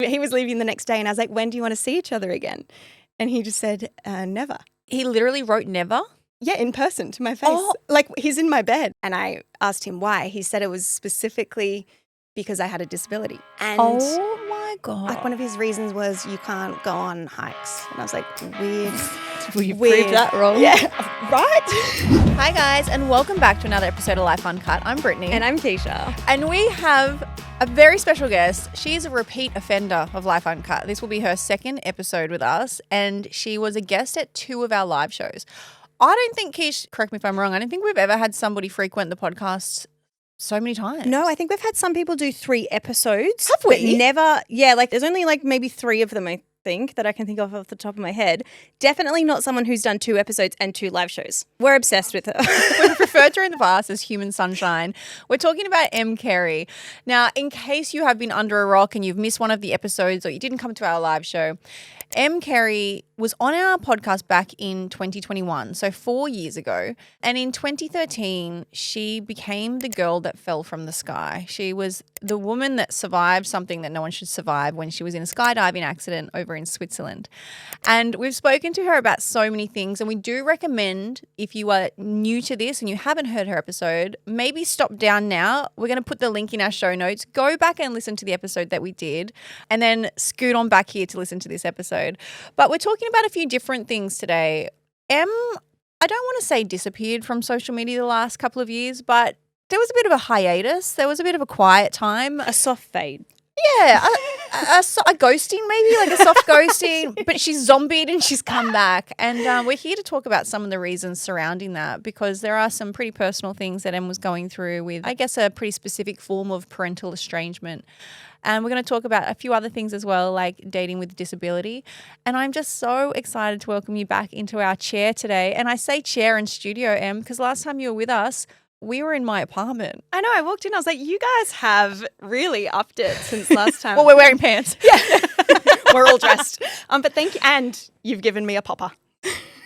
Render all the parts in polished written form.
He was leaving the next day and I was like, when do you want to see each other again? And he just said, never. He literally wrote never? Yeah, in person to my face. Oh. Like he's in my bed. And I asked him why. He said it was specifically because I had a disability. And Oh my God. like one of his reasons was you can't go on hikes. And I was like, weird. Well, you weird. proved that wrong. Yeah, right? Hi guys, and welcome back to another episode of Life Uncut. I'm Brittany. And I'm Keisha. And we have a very special guest. She's a repeat offender of Life Uncut. This will be her second episode with us, and she was a guest at 2 of our live shows. I don't think, Keish, correct me if I'm wrong, I don't think we've ever had somebody frequent the podcast so many times. No, I think we've had some people do 3 episodes. Have we? But never, yeah, like there's only like maybe 3 of them, I think, that I can think of off the top of my head. Definitely not someone who's done 2 episodes and 2 live shows. We're obsessed with her. We've referred to her in the past as Human Sunshine. We're talking about Carey. Now, in case you have been under a rock and you've missed one of the episodes or you didn't come to our live show, Carey was on our podcast back in 2021, so 4 years ago. And in 2013, she became the girl that fell from the sky. She was the woman that survived something that no one should survive when she was in a skydiving accident over in Switzerland. And we've spoken to her about so many things, and we do recommend, if you are new to this and you haven't heard her episode, maybe stop down now. We're going to put the link in our show notes. Go back and listen to the episode that we did, and then scoot on back here to listen to this episode. But we're talking about a few different things today. I don't want to say disappeared from social media the last couple of years, but there was a bit of a hiatus. There was a bit of a quiet time. A soft fade. Yeah, a ghosting maybe, like a soft ghosting, but she's zombied and she's come back. And we're here to talk about some of the reasons surrounding that, because there are some pretty personal things that Em was going through with, I guess, a pretty specific form of parental estrangement. And we're going to talk about a few other things as well, like dating with disability. And I'm just so excited to welcome you back into our chair today. And I say chair and studio, Em, because last time you were with us, we were in my apartment. I know. I walked in. I was like, you guys have really upped it since last time. Well, we're wearing pants. Yeah. We're all dressed. But thank you. And you've given me a popper.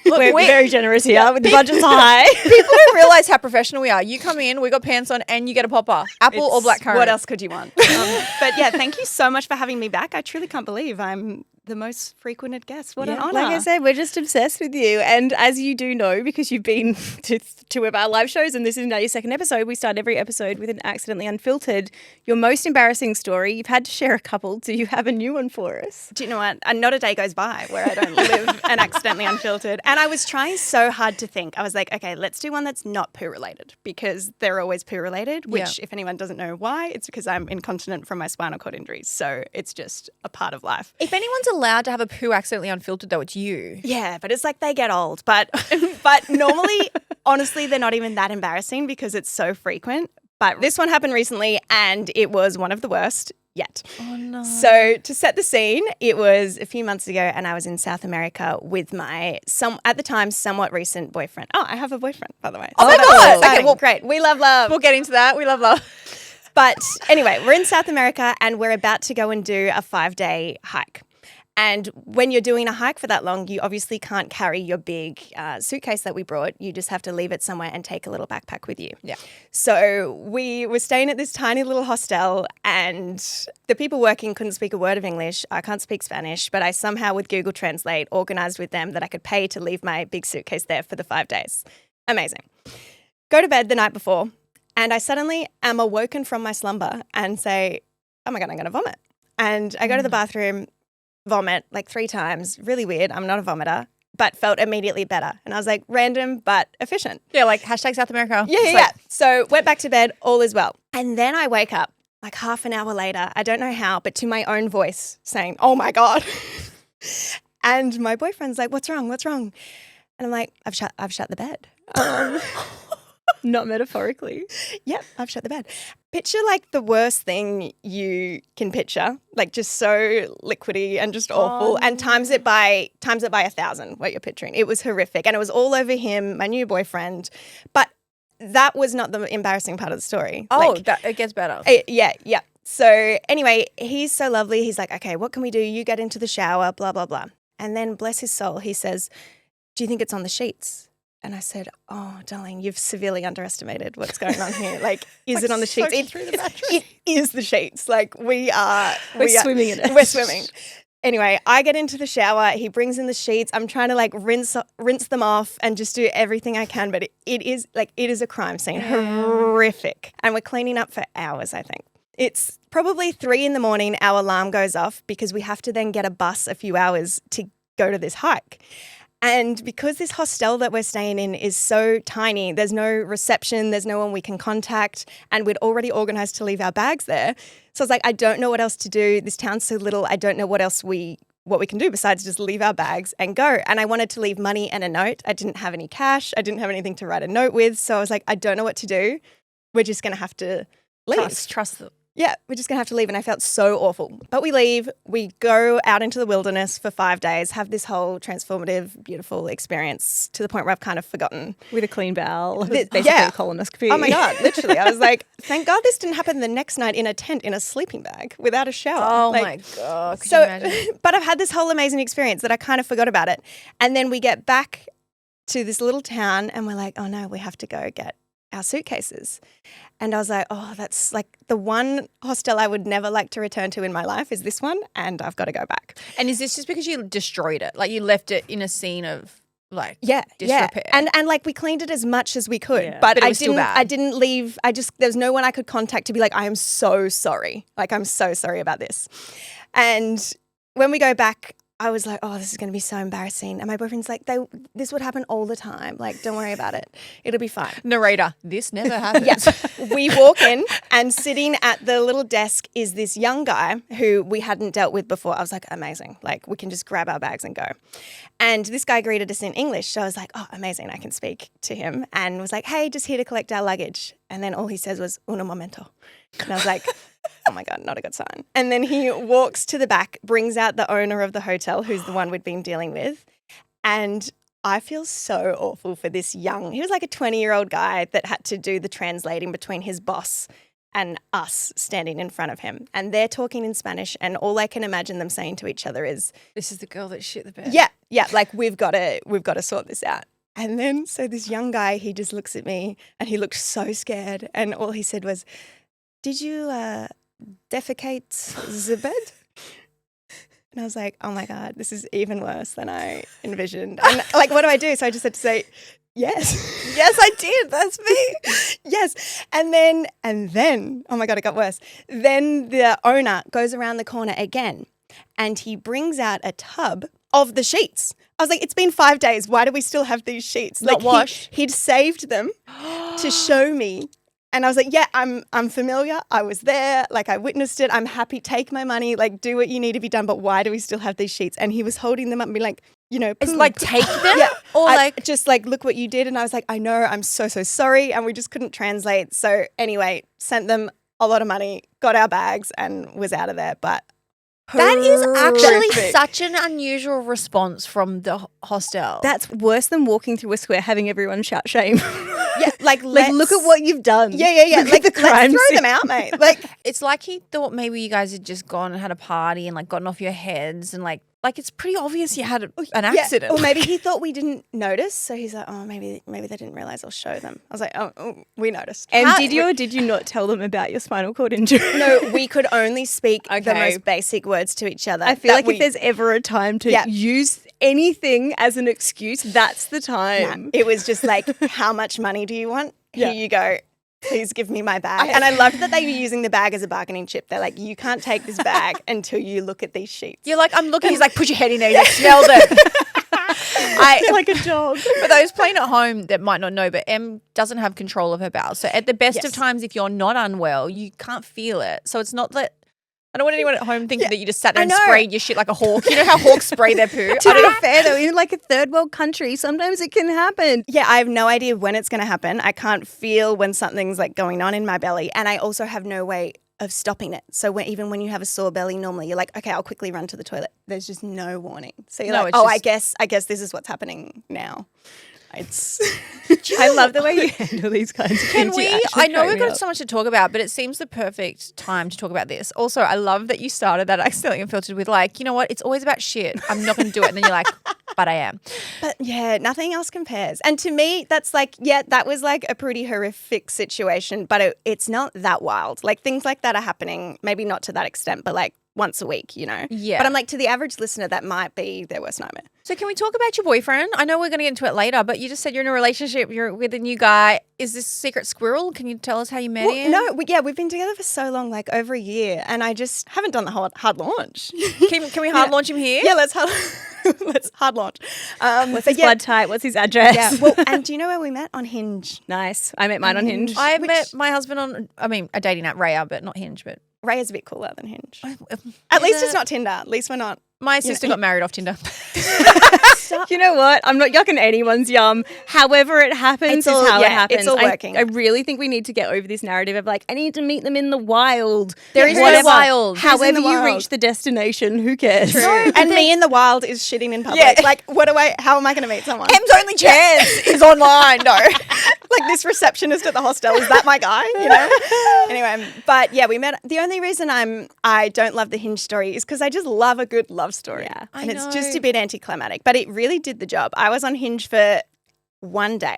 Look, we're very generous here. With the budget's high. People don't realise how professional we are. You come in, we got pants on, and you get a popper. Apple or blackcurrant. What else could you want? But yeah, thank you so much for having me back. I truly can't believe I'm the most frequented guest. What an honour. Like I said, we're just obsessed with you. And as you do know, because you've been to 2 of our live shows and this is now your second episode, we start every episode with an accidentally unfiltered, your most embarrassing story. You've had to share a couple. Do you have a new one for us? Do you know what? Not a day goes by where I don't live an accidentally unfiltered. And I was trying so hard to think. I was like, okay, let's do one that's not poo related, because they're always poo related, which if anyone doesn't know why, it's because I'm incontinent from my spinal cord injuries. So it's just a part of life. If anyone's allowed to have a poo accidentally unfiltered, though, it's you. Yeah, but it's like they get old. But normally, honestly, they're not even that embarrassing because it's so frequent. But this one happened recently and it was one of the worst yet. Oh, no. So to set the scene, it was a few months ago and I was in South America with my, at the time, somewhat recent boyfriend. Oh, I have a boyfriend, by the way. Oh, my God. Okay, well, great. We love love. We'll get into that. We love love. But anyway, we're in South America and we're about to go and do a 5-day hike. And when you're doing a hike for that long, you obviously can't carry your big suitcase that we brought. You just have to leave it somewhere and take a little backpack with you. Yeah. So we were staying at this tiny little hostel and the people working couldn't speak a word of English. I can't speak Spanish, but I somehow with Google Translate organised with them that I could pay to leave my big suitcase there for the 5 days. Amazing. Go to bed the night before and I suddenly am awoken from my slumber and say, oh my God, I'm going to vomit. And I go to the bathroom, vomit like 3 times. Really weird. I'm not a vomiter, but felt immediately better. And I was like, random but efficient. Yeah, like hashtag South America. Yeah. So went back to bed, all is well. And then I wake up like half an hour later, I don't know how, but to my own voice saying, oh my God. And my boyfriend's like, what's wrong? What's wrong? And I'm like, I've shut the bed. Not metaphorically. Yep, I've shut the bed. Picture like the worst thing you can picture, like just so liquidy and just awful, and times it by 1,000 what you're picturing. It was horrific, and it was all over him, my new boyfriend. But that was not the embarrassing part of the story. Oh, it gets better. Yeah. So anyway, he's so lovely. He's like, okay, what can we do? You get into the shower, blah, blah, blah. And then bless his soul, he says, do you think it's on the sheets? And I said, oh, darling, you've severely underestimated what's going on here. Like, is it on the sheets? It is the sheets. Like, we're swimming in it. We're swimming. Anyway, I get into the shower. He brings in the sheets. I'm trying to like rinse them off and just do everything I can. But it is a crime scene, horrific. And we're cleaning up for hours, I think. It's probably 3 a.m. Our alarm goes off because we have to then get a bus a few hours to go to this hike. And because this hostel that we're staying in is so tiny, there's no reception, there's no one we can contact, and we'd already organised to leave our bags there. So I was like, I don't know what else to do. This town's so little, I don't know what we can do besides just leave our bags and go. And I wanted to leave money and a note. I didn't have any cash. I didn't have anything to write a note with. So I was like, I don't know what to do. We're just going to have to leave. Trust them. Yeah, we're just going to have to leave. And I felt so awful. But we leave. We go out into the wilderness for 5 days, have this whole transformative, beautiful experience to the point where I've kind of forgotten. With a clean bowel. Basically a colonoscopy. Oh, my God, literally. I was like, thank God this didn't happen the next night in a tent in a sleeping bag without a shower. Oh, like, my God. Could you imagine? But I've had this whole amazing experience that I kind of forgot about it. And then we get back to this little town and we're like, oh, no, we have to go get our suitcases. And I was like, oh, that's like the one hostel I would never like to return to in my life is this one, and I've got to go back. And is this just because you destroyed it? Like you left it in a scene of like disrepair? Yeah. And like we cleaned it as much as we could, Yeah. but it was still bad. I didn't leave. There's no one I could contact to be like, I am so sorry. Like, I'm so sorry about this. And when we go back, I was like, oh, this is going to be so embarrassing. And my boyfriend's like, this would happen all the time. Like, don't worry about it. It'll be fine. Narrator, this never happens. Yeah. We walk in and sitting at the little desk is this young guy who we hadn't dealt with before. I was like, amazing. Like, we can just grab our bags and go. And this guy greeted us in English. So I was like, oh, amazing. I can speak to him. And was like, hey, just here to collect our luggage. And then all he says was, uno momento. And I was like, oh my God, not a good sign. And then he walks to the back, brings out the owner of the hotel, who's the one we'd been dealing with. And I feel so awful for this he was like a 20-year-old guy that had to do the translating between his boss and us standing in front of him. And they're talking in Spanish, and all I can imagine them saying to each other is, This is the girl that shit the bed. yeah, like we've got to sort this out. And then so this young guy, he just looks at me and he looked so scared. And all he said was, did you defecate the bed? And I was like, oh my God, this is even worse than I envisioned. And like, what do I do? So I just had to say, yes. Yes, I did. That's me. Yes. And then, oh my God, it got worse. Then the owner goes around the corner again and he brings out a tub of the sheets. I was like, it's been 5 days. Why do we still have these sheets? Not like washed. He'd saved them to show me. And I was like, yeah, I'm familiar. I was there. Like, I witnessed it. I'm happy. Take my money. Like, do what you need to be done. But why do we still have these sheets? And he was holding them up and being like, It's like, take them? Yeah. Or like, just like, look what you did. And I was like, I know, I'm so sorry. And we just couldn't translate. So anyway, sent them a lot of money, got our bags and was out of there. But that is actually horrific. such an unusual response from the hostel. That's worse than walking through a square having everyone shout shame. Yeah, like look at what you've done. Yeah. Look at the crime let's throw scene. them out, mate. Like, It's like he thought maybe you guys had just gone and had a party and like gotten off your heads and like it's pretty obvious you had an accident. Or maybe he thought we didn't notice, so he's like, oh, maybe they didn't realize I'll show them. I was like, oh we noticed. And did you or did you not tell them about your spinal cord injury? No, we could only speak the Okay. most basic words to each other. I feel like if there's ever a time to Yeah. use anything as an excuse, that's the time. it was just like, how much money do you want? Yeah. Here you go. Please give me my bag. And I loved that they were using the bag as a bargaining chip. They're like, you can't take this bag until you look at these sheets. You're like, I'm looking. He's like, put your head in there. You smelled it. Like a dog. For those playing at home that might not know, but Em doesn't have control of her bowels. So at the best of Yes. times, if you're not unwell, you can't feel it. So it's not that. I don't want anyone at home thinking that you just sat there I and know. sprayed your shit like a hawk. You know how hawks spray their poo? To be fair though, in like a third world country, sometimes it can happen. Yeah, I have no idea when it's going to happen. I can't feel when something's like going on in my belly. And I also have no way of stopping it. So even when you have a sore belly, normally you're like, okay, I'll quickly run to the toilet. There's just no warning. So you're No, like, it's oh, just- I guess this is what's happening now. It's I love the way you handle these kinds of Can things. we? You actually I know crack we've me got up. so much to talk about, but it seems the perfect time to talk about this. Also, I love that you started that accidentally unfiltered with like, you know what? It's always about shit. I'm not going to do it. And then you're like, but I am. But yeah, nothing else compares. And to me, that's like, yeah, that was like a pretty horrific situation, but it's not that wild. Like things like that are happening, maybe not to that extent, but like once a week, you know? Yeah. But I'm like, to the average listener, that might be their worst nightmare. So can we talk about your boyfriend? I know we're going to get into it later, but you just said you're in a relationship, you're with a new guy. Is this secret squirrel? Can you tell us how you met him? No, we've been together for so long, like over a year, and I just haven't done the hard launch. Can we hard launch him here? Yeah, let's hard launch. What's his blood type? What's his address? Yeah, well, and do you know where we met? On Hinge. Nice. I met mine on Hinge. I met my husband on, a dating app, Raya, but not Hinge. But Ray is a bit cooler than Hinge. At least it's not Tinder. At least we're not. My sister got married off Tinder. You know what? I'm not yucking anyone's yum. However it happens is how it happens. It's all working. I really think we need to get over this narrative of like, I need to meet them in the wild. There is no wild. However you wild. reach the destination, who cares? And me in the wild is shitting in public. Yeah. Like, how am I going to meet someone? Em's only chance is online. No. Like this receptionist at the hostel, is that my guy? You know? Anyway, but yeah, we met. The only reason I don't love the Hinge story is because I just love a good love story. Yeah. And it's just a bit anticlimactic, but it really did the job. I was on Hinge for one day.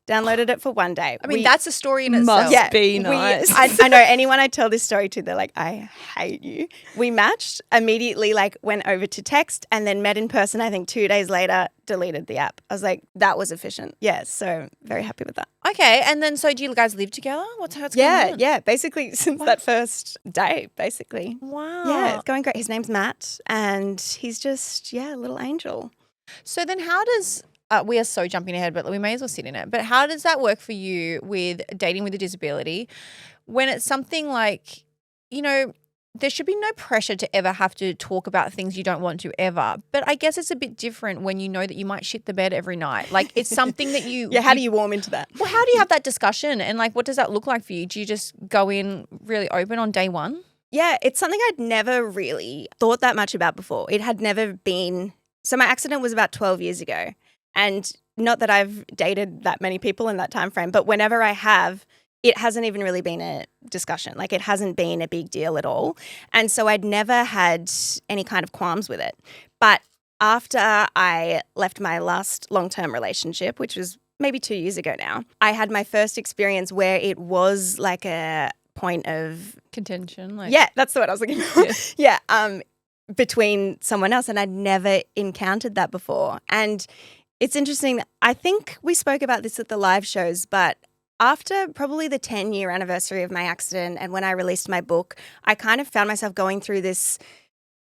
Downloaded it for one day. I mean, that's a story in itself. Must be nice. I know anyone I tell this story to, they're like, I hate you. We matched, immediately like went over to text and then met in person, I think 2 days later, deleted the app. I was like, that was efficient. Yeah, so very happy with that. Okay, and then so do you guys live together? What's going on? Yeah, basically since that first day, basically. Wow. Yeah, it's going great. His name's Matt and he's just, a little angel. So then how does we are so jumping ahead, but we may as well sit in it. But how does that work for you with dating with a disability when it's something like, there should be no pressure to ever have to talk about things you don't want to ever. But I guess it's a bit different when you know that you might shit the bed every night. Like it's something that you... Yeah, how do you warm into that? Well, how do you have that discussion? And like, what does that look like for you? Do you just go in really open on day one? Yeah, it's something I'd never really thought that much about before. It had never been... So my accident was about 12 years ago. And not that I've dated that many people in that time frame, but whenever I have, it hasn't even really been a discussion. Like it hasn't been a big deal at all. And so I'd never had any kind of qualms with it. But after I left my last long-term relationship, which was maybe 2 years ago now, I had my first experience where it was like a point of contention. Yeah, that's the word I was looking for. Yeah, between someone else. And I'd never encountered that before. And it's interesting. I think we spoke about this at the live shows, but after probably the 10-year anniversary of my accident and when I released my book, I kind of found myself going through this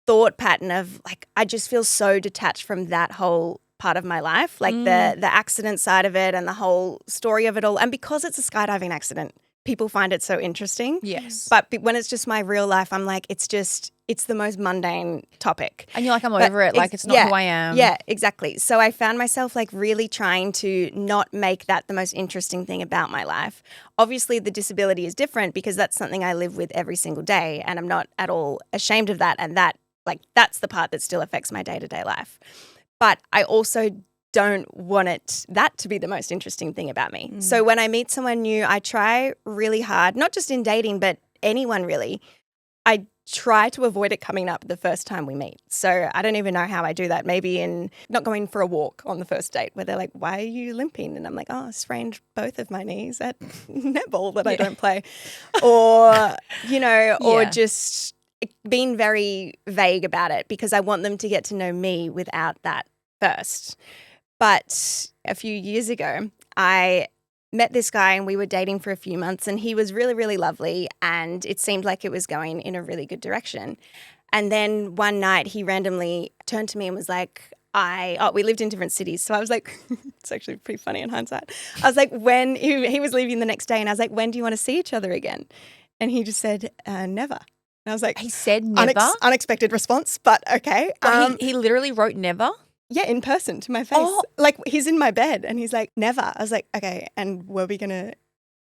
thought pattern of like, I just feel so detached from that whole part of my life, like the accident side of it and the whole story of it all. And because it's a skydiving accident, people find it so interesting. Yes. But when it's just my real life, I'm like, it's the most mundane topic. And you're like, I'm over it. Like, it's not who I am. Yeah, exactly. So I found myself like really trying to not make that the most interesting thing about my life. Obviously, the disability is different because that's something I live with every single day and I'm not at all ashamed of that. And that's the part that still affects my day-to-day life. But I also don't want that to be the most interesting thing about me. So when I meet someone new, I try really hard, not just in dating, but anyone really. I try to avoid it coming up the first time we meet. So I don't even know how I do that. Maybe in not going for a walk on the first date where they're like, why are you limping? And I'm like, I sprained both of my knees at netball that I don't play. Or, or just being very vague about it because I want them to get to know me without that first. But a few years ago, I met this guy and we were dating for a few months and he was really, really lovely and it seemed like it was going in a really good direction. And then one night he randomly turned to me and was like, we lived in different cities. So I was like, it's actually pretty funny in hindsight. I was like, when he was leaving the next day and I was like, when do you want to see each other again? And he just said, never. And I was like, he said never? Unexpected response, but okay. He literally wrote never? Yeah, in person to my face. Oh. Like he's in my bed and he's like, never. I was like, okay, and were we going to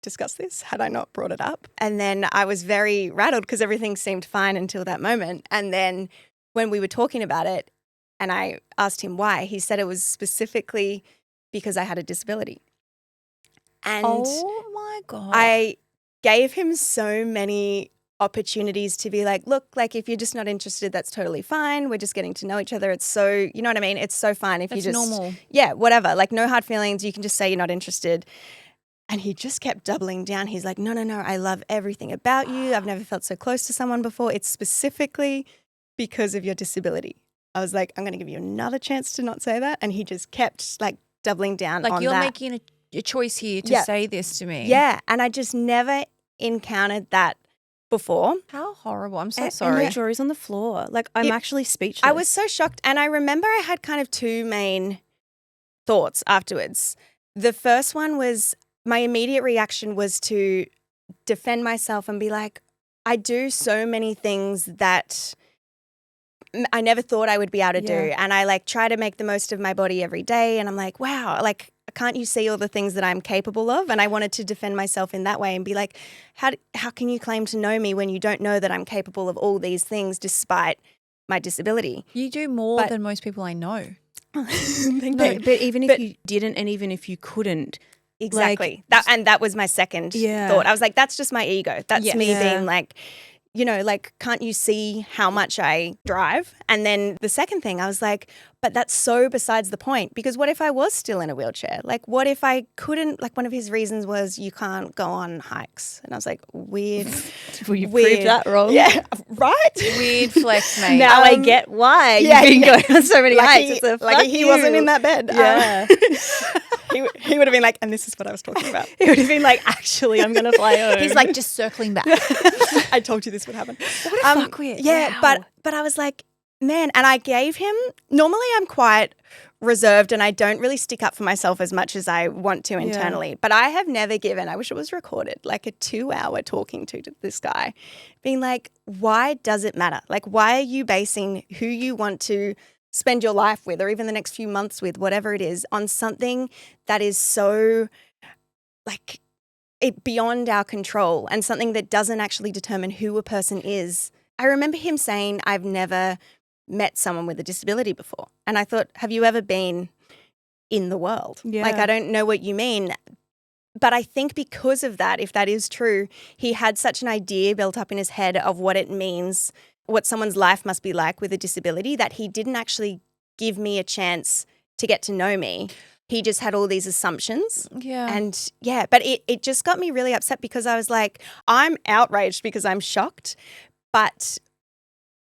discuss this had I not brought it up? And then I was very rattled because everything seemed fine until that moment. And then when we were talking about it and I asked him why, he said it was specifically because I had a disability. And oh my God. I gave him so many opportunities to be like, look, like if you're just not interested, that's totally fine. We're just getting to know each other. It's so, you know what I mean? It's so fine if you That's just normal. Yeah, whatever. Like no hard feelings. You can just say you're not interested. And he just kept doubling down. He's like, no, I love everything about you. I've never felt so close to someone before. It's specifically because of your disability. I was like, I'm going to give you another chance to not say that. And he just kept like doubling down Like on you're that. making a choice here to Yeah. say this to me. Yeah. And I just never encountered that before. How horrible. I'm so And sorry. your jaw's on the floor. Like, I'm actually speechless. I was so shocked. And I remember I had kind of two main thoughts afterwards. The first one was my immediate reaction was to defend myself and be like, I do so many things that I never thought I would be able to do. And I like try to make the most of my body every day. And I'm like, wow, like, can't you see all the things that I'm capable of? And I wanted to defend myself in that way and be like, how can you claim to know me when you don't know that I'm capable of all these things despite my disability? You do more than most people I know. Thank No, you. but even if you didn't and even if you couldn't. Exactly. That was my second thought. I was like, that's just my ego. That's me being like, you know, like, can't you see how much I drive? And then the second thing, I was like, but that's so besides the point, because what if I was still in a wheelchair? Like, what if I couldn't, like, one of his reasons was you can't go on hikes. And I was like, weird. Well, you proved that wrong. Yeah, right? Weird flex, mate. Now I get why you've been going on so many hikes. He wasn't in that bed. Yeah. He would have been like, and this is what I was talking about. He would have been like, actually, I'm going to fly home. He's like just circling back. I told you this would happen. what a fuckwit. Yeah, Wow. but I was like, man, and I gave him, normally I'm quite reserved and I don't really stick up for myself as much as I want to internally, but I have never given, I wish it was recorded, like a 2-hour talking to this guy, being like, why does it matter? Like, why are you basing who you want to spend your life with or even the next few months with, whatever it is, on something that is so like beyond our control and something that doesn't actually determine who a person is? I remember him saying, I've never met someone with a disability before. And I thought, have you ever been in the world? Yeah. Like, I don't know what you mean. But I think because of that, if that is true, he had such an idea built up in his head of what it means, what someone's life must be like with a disability, that he didn't actually give me a chance to get to know me. He just had all these assumptions. Yeah. And yeah, but it just got me really upset because I was like, I'm outraged because I'm shocked. But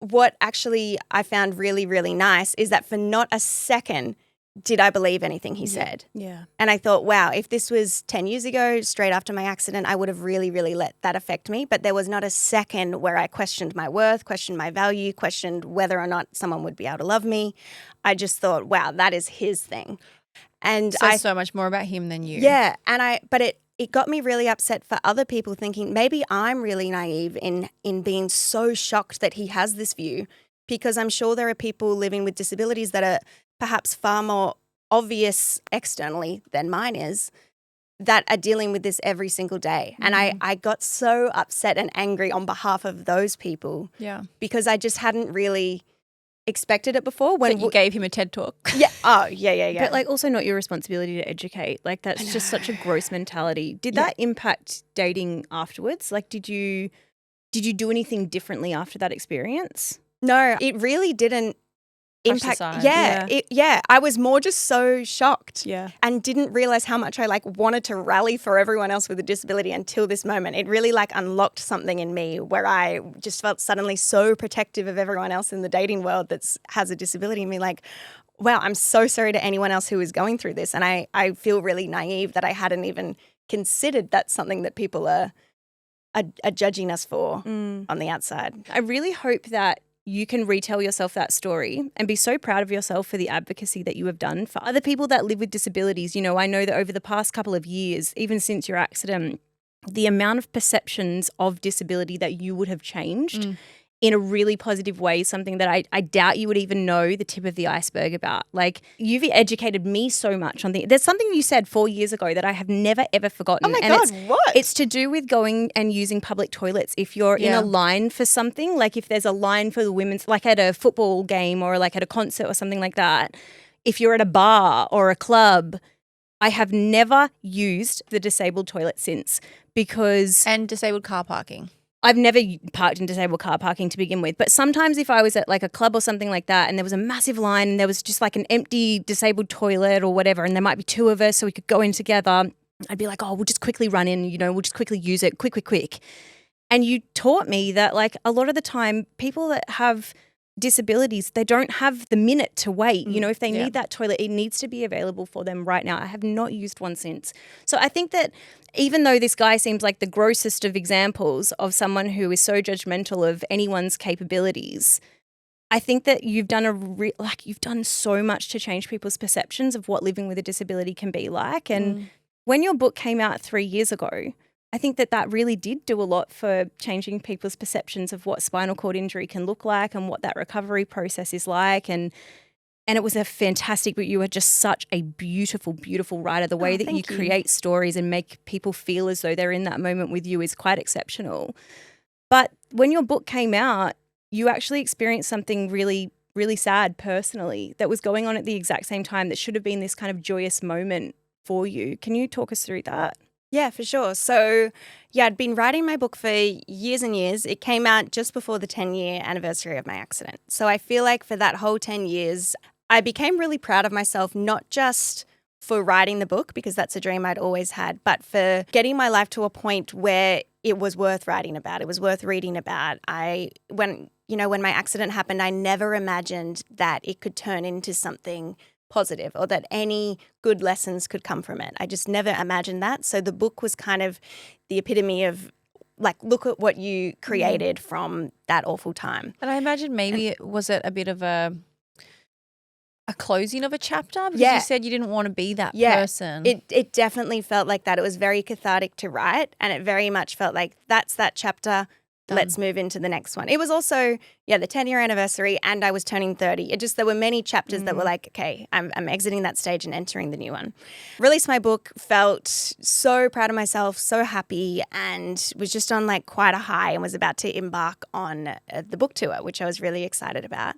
what actually I found really, really nice is that for not a second did I believe anything he said. Yeah. And I thought, wow, if this was 10 years ago, straight after my accident, I would have really, really let that affect me. But there was not a second where I questioned my worth, questioned my value, questioned whether or not someone would be able to love me. I just thought, wow, that is his thing. And Says so much more about him than you. yeah, but it got me really upset for other people thinking maybe I'm really naive in being so shocked that he has this view, because I'm sure there are people living with disabilities that are perhaps far more obvious externally than mine is, that are dealing with this every single day. And I got so upset and angry on behalf of those people. Yeah. Because I just hadn't really expected it before. When you gave him a TED talk. Yeah. Oh, yeah. But like also not your responsibility to educate. Like that's just such a gross mentality. Did that impact dating afterwards? Like did you do anything differently after that experience? No, it really didn't impact. aside. Yeah. I was more just so shocked. Yeah. And didn't realize how much I like wanted to rally for everyone else with a disability until this moment. It really like unlocked something in me where I just felt suddenly so protective of everyone else in the dating world that has a disability, and me like, wow, I'm so sorry to anyone else who is going through this. And I feel really naive that I hadn't even considered that's something that people are judging us for on the outside. I really hope that you can retell yourself that story and be so proud of yourself for the advocacy that you have done for other people that live with disabilities. You know, I know that over the past couple of years, even since your accident, the amount of perceptions of disability that you would have changed in a really positive way, something that I doubt you would even know the tip of the iceberg about. Like, you've educated me so much on there's something you said 4 years ago that I have never, ever forgotten. Oh my and God, what? It's to do with going and using public toilets. If you're in a line for something, like if there's a line for the women's, like at a football game or like at a concert or something like that, if you're at a bar or a club, I have never used the disabled toilet since, because And disabled car parking. I've never parked in disabled car parking to begin with, but sometimes if I was at like a club or something like that and there was a massive line and there was just like an empty disabled toilet or whatever, and there might be two of us so we could go in together, I'd be like, oh, we'll just quickly run in, we'll just quickly use it, quick. And you taught me that like a lot of the time people that have disabilities, they don't have the minute to wait. If they need that toilet, it needs to be available for them right now. I have not used one since. So I think that even though this guy seems like the grossest of examples of someone who is so judgmental of anyone's capabilities, I think that you've done you've done so much to change people's perceptions of what living with a disability can be like. And when your book came out 3 years ago, I think that really did do a lot for changing people's perceptions of what spinal cord injury can look like and what that recovery process is like. And it was a fantastic book. You are just such a beautiful, beautiful writer. The way that you create stories and make people feel as though they're in that moment with you is quite exceptional. But when your book came out, you actually experienced something really, really sad personally that was going on at the exact same time that should have been this kind of joyous moment for you. Can you talk us through that? Yeah, for sure. So, I'd been writing my book for years and years. It came out just before the 10-year anniversary of my accident. So I feel like for that whole 10 years, I became really proud of myself, not just for writing the book, because that's a dream I'd always had, but for getting my life to a point where it was worth writing about. It was worth reading about. When my accident happened, I never imagined that it could turn into something positive or that any good lessons could come from it. I just never imagined that. So the book was kind of the epitome of like, look at what you created from that awful time. And I imagine maybe was it a bit of a closing of a chapter? Because you said you didn't want to be that person. It definitely felt like that. It was very cathartic to write, and it very much felt like that's that chapter. Done. Let's move into the next one. It was also, the 10-year anniversary, and I was turning 30. There were many chapters that were like, okay, I'm exiting that stage and entering the new one. Released my book, felt so proud of myself, so happy, and was just on like quite a high and was about to embark on the book tour, which I was really excited about.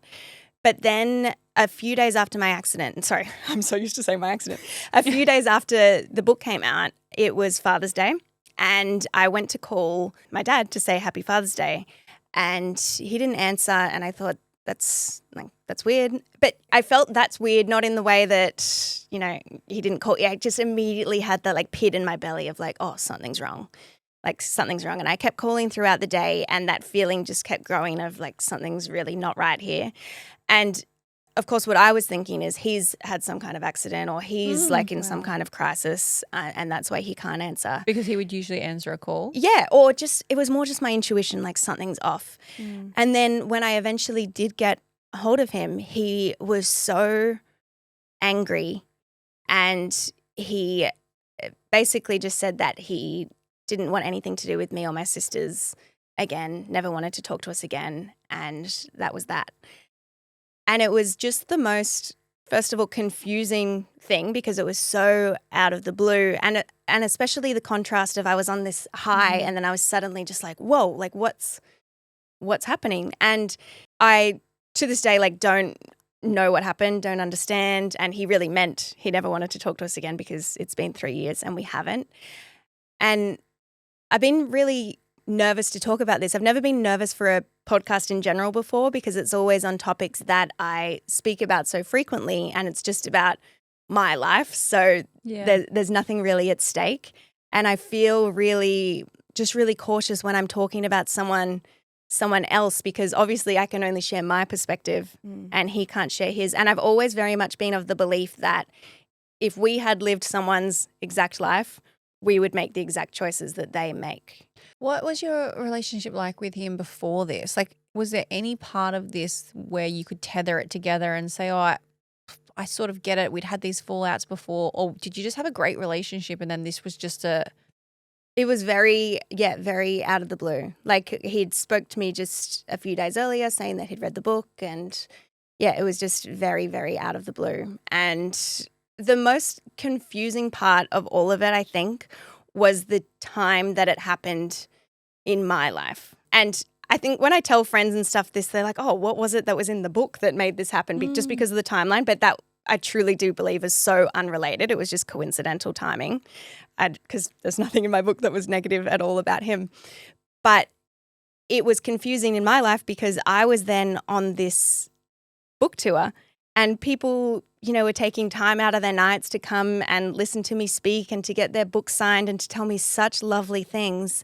But then a few days after my accident, sorry, I'm so used to saying my accident. A few days after the book came out, it was Father's Day. And I went to call my dad to say Happy Father's Day, and he didn't answer. And I thought, that's weird. But I felt that's weird, not in the way that, he didn't call. I just immediately had that like pit in my belly of like, oh, something's wrong. Like something's wrong. And I kept calling throughout the day, and that feeling just kept growing of like something's really not right here. And of course, what I was thinking is he's had some kind of accident or he's like in some kind of crisis, and that's why he can't answer. Because he would usually answer a call? Yeah, or it was more just my intuition, like something's off. And then when I eventually did get a hold of him, he was so angry, and he basically just said that he didn't want anything to do with me or my sisters again, never wanted to talk to us again, and that was that. And it was just the most, first of all, confusing thing because it was so out of the blue, and especially the contrast of I was on this high and then I was suddenly just like, whoa, like what's happening? And I, to this day, like don't know what happened, don't understand. And he really meant he never wanted to talk to us again because it's been 3 years and we haven't. And I've been really nervous to talk about this. I've never been nervous for a podcast in general before because it's always on topics that I speak about so frequently, and it's just about my life. So there's nothing really at stake. And I feel really cautious when I'm talking about someone else, because obviously I can only share my perspective and he can't share his. And I've always very much been of the belief that if we had lived someone's exact life, we would make the exact choices that they make. What was your relationship like with him before this? Like, was there any part of this where you could tether it together and say, oh, I sort of get it, we'd had these fallouts before, or did you just have a great relationship and then this was just It was very out of the blue. Like he'd spoke to me just a few days earlier saying that he'd read the book, and it was just very, very out of the blue. And the most confusing part of all of it, I think, was the time that it happened in my life. And I think when I tell friends and stuff this, they're like, oh, what was it that was in the book that made this happen? Just because of the timeline. But that I truly do believe is so unrelated. It was just coincidental timing, because there's nothing in my book that was negative at all about him. But it was confusing in my life because I was then on this book tour and people, were taking time out of their nights to come and listen to me speak and to get their book signed and to tell me such lovely things.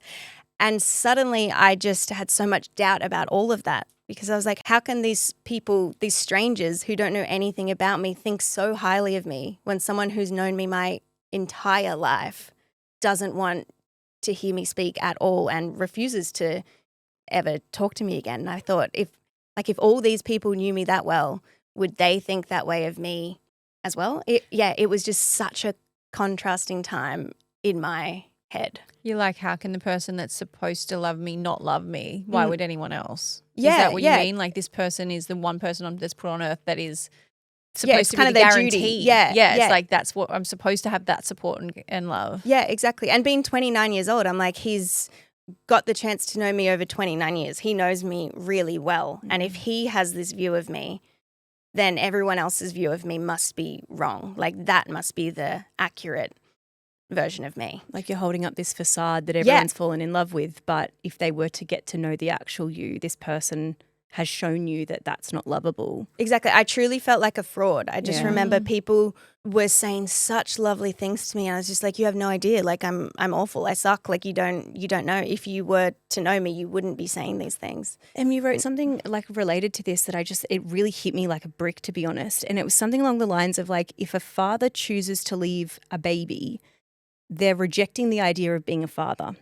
And suddenly I just had so much doubt about all of that because I was like, how can these people, these strangers who don't know anything about me think so highly of me when someone who's known me my entire life doesn't want to hear me speak at all and refuses to ever talk to me again? And I thought, if all these people knew me that well, would they think that way of me as well? It was just such a contrasting time in my head. You're like, how can the person that's supposed to love me not love me? Why would anyone else? Yeah, is that what yeah. you mean? Like, this person is the one person that's put on earth that is It's supposed to be kind the of their guarantee. duty. Yeah, It's like, that's what I'm supposed to have, that support and love. Yeah, exactly. And being 29 years old, I'm like, he's got the chance to know me over 29 years. He knows me really well. And if he has this view of me, then everyone else's view of me must be wrong. Like, that must be the accurate version of me. Like, you're holding up this facade that everyone's fallen in love with, but if they were to get to know the actual you, this person has shown you that that's not lovable. Exactly. I truly felt like a fraud. I just remember people were saying such lovely things to me, and I was just like, you have no idea. Like, I'm awful. I suck. Like, you don't know. If you were to know me, you wouldn't be saying these things. And you wrote something like related to this that it really hit me like a brick, to be honest. And it was something along the lines of like, if a father chooses to leave a baby, they're rejecting the idea of being a father.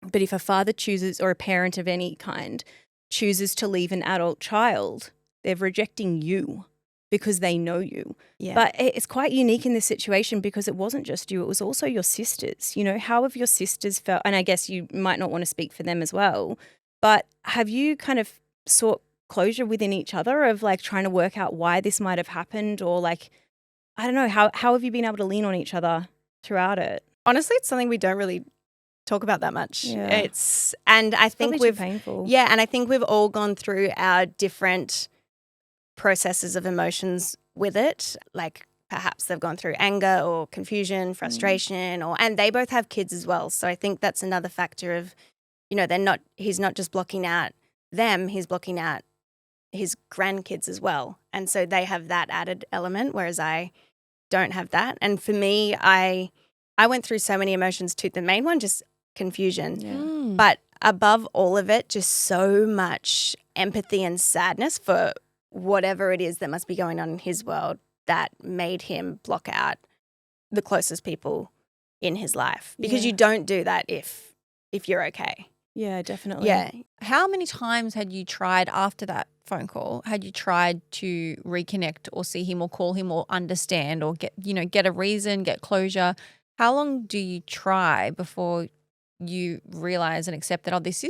But if a father chooses, or a parent of any kind, chooses to leave an adult child, they're rejecting you because they know you. Yeah. But it's quite unique in this situation because it wasn't just you, it was also your sisters. How have your sisters felt? And I guess you might not want to speak for them as well, but have you kind of sought closure within each other of like trying to work out why this might have happened, or like, I don't know, how have you been able to lean on each other throughout it? Honestly, it's something we don't really talk about that much. Yeah. And I think Probably too painful. Yeah, and I think we've all gone through our different processes of emotions with it. Like, perhaps they've gone through anger or confusion, frustration, and they both have kids as well. So I think that's another factor of, he's not just blocking out them, he's blocking out his grandkids as well. And so they have that added element, whereas I don't have that. And for me, I went through so many emotions too. The main one, just confusion. Yeah. But above all of it, just so much empathy and sadness for whatever it is that must be going on in his world that made him block out the closest people in his life. Because you don't do that if you're okay. Yeah, definitely. Yeah. How many times had you tried after that phone call? Had you tried to reconnect or see him or call him or understand or get a reason, get closure? How long do you try before you realize and accept that, this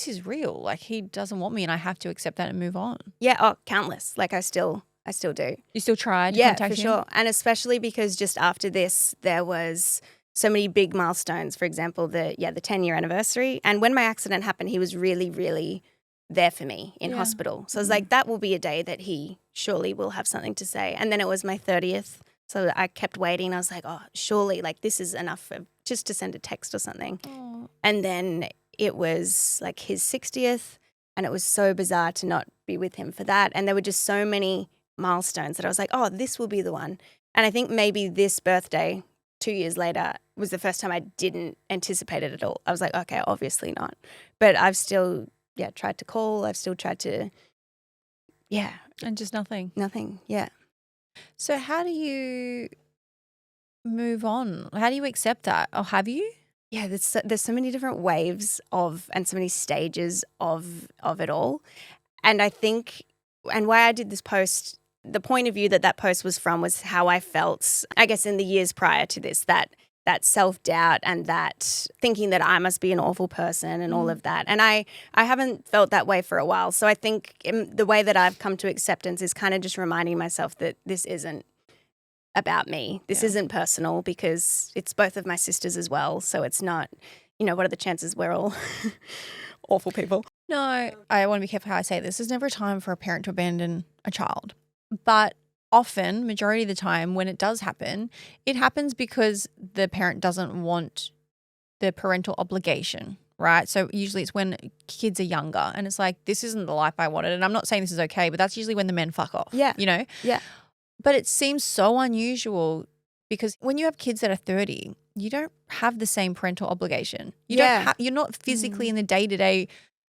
is real? Like, he doesn't want me and I have to accept that and move on? Yeah, countless. Like, I still do. You still tried to Yeah, contact for him? sure. And especially because just after this, there was so many big milestones. For example, the 10-year anniversary. And when my accident happened, he was really, really there for me in hospital. So I was like, that will be a day that he surely will have something to say. And then it was my 30th. So I kept waiting. I was like, surely, like, this is enough just to send a text or something. Oh. And then it was like his 60th, and it was so bizarre to not be with him for that. And there were just so many milestones that I was like, this will be the one. And I think maybe this birthday, 2 years later, was the first time I didn't anticipate it at all. I was like, okay, obviously not. But I've still, tried to call. I've still tried to, And just nothing. nothing. Yeah. So how do you move on? How do you accept that? Or have you? Yeah, there's so many different waves and so many stages of it all. And I think, and why I did this post, the point of view that post was from was how I felt, I guess, in the years prior to this, that self-doubt and that thinking that I must be an awful person and all of that. And I haven't felt that way for a while. So I think the way that I've come to acceptance is kind of just reminding myself that this isn't about me. This isn't personal, because it's both of my sisters as well. So it's not, what are the chances we're all awful people? No, I want to be careful how I say this. There's never a time for a parent to abandon a child. But often, majority of the time, when it does happen, it happens because the parent doesn't want the parental obligation right? So usually it's when kids are younger and it's like, this isn't the life I wanted. And I'm not saying this is okay, but that's usually when the men fuck off, Yeah. you know? Yeah. But it seems so unusual because when you have kids that are 30, you don't have the same parental obligation. You're not physically in the day-to-day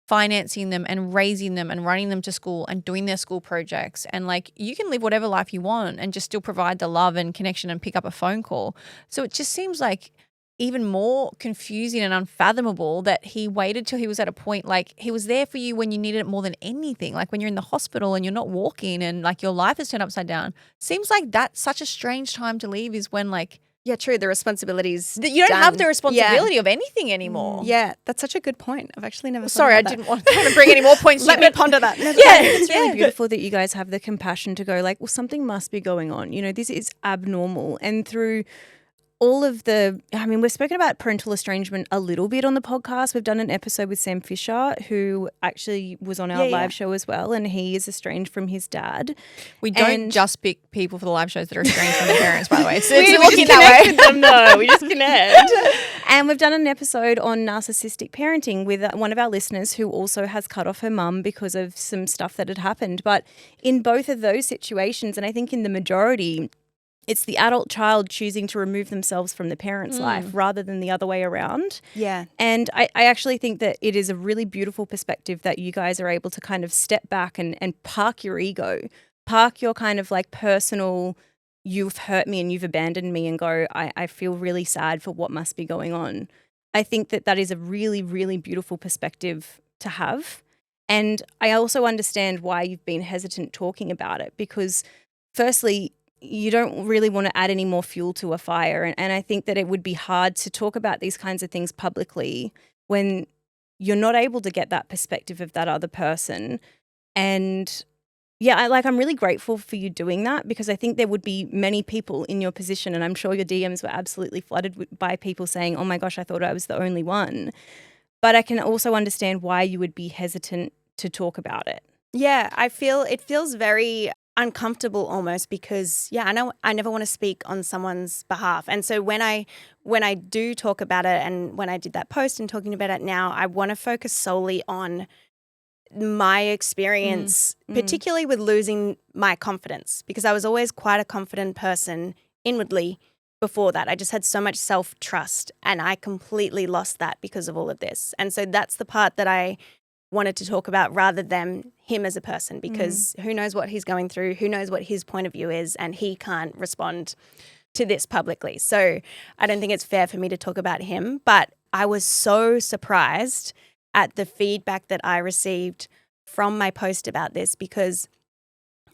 financing them and raising them and running them to school and doing their school projects. And like, you can live whatever life you want and just still provide the love and connection and pick up a phone call. So it just seems like even more confusing and unfathomable that he waited till he was at a point, like he was there for you when you needed it more than anything. Like when you're in the hospital and you're not walking and like your life is turned upside down. Seems like that's such a strange time to leave is when like, Yeah, true. The responsibilities. you don't have the responsibility of anything anymore. Yeah, that's such a good point. I've actually never. Sorry, I thought about didn't want to bring any more points. Let me ponder that. Yeah, it's really beautiful that you guys have the compassion to go like, well, something must be going on. You know, this is abnormal. And through all of we've spoken about parental estrangement a little bit on the podcast. We've done an episode with Sam Fisher, who actually was on our live show as well, and he is estranged from his dad. We don't just pick people for the live shows that are estranged from their parents, by the way. So we it's just looking connect that way. with them, though. We just connect. And we've done an episode on narcissistic parenting with one of our listeners who also has cut off her mum because of some stuff that had happened. But in both of those situations, and I think in the majority, it's the adult child choosing to remove themselves from the parent's life rather than the other way around. Yeah. And I actually think that it is a really beautiful perspective that you guys are able to kind of step back and park your ego, park your kind of like personal, you've hurt me and you've abandoned me, and go, I feel really sad for what must be going on. I think that that is a really, really beautiful perspective to have. And I also understand why you've been hesitant talking about it, because firstly, you don't really want to add any more fuel to a fire. And I think that it would be hard to talk about these kinds of things publicly when you're not able to get that perspective of that other person. And yeah, I'm really grateful for you doing that, because I think there would be many people in your position, and I'm sure your DMs were absolutely flooded by people saying, oh my gosh, I thought I was the only one. But I can also understand why you would be hesitant to talk about it. Yeah, it feels very uncomfortable almost, because I know I never want to speak on someone's behalf. And so when I do talk about it, and when I did that post and talking about it now, I want to focus solely on my experience, particularly with losing my confidence, because I was always quite a confident person inwardly before that. I just had so much self-trust, and I completely lost that because of all of this. And so that's the part that I wanted to talk about, rather than him as a person, because who knows what he's going through, who knows what his point of view is, and he can't respond to this publicly. So I don't think it's fair for me to talk about him, but I was so surprised at the feedback that I received from my post about this, because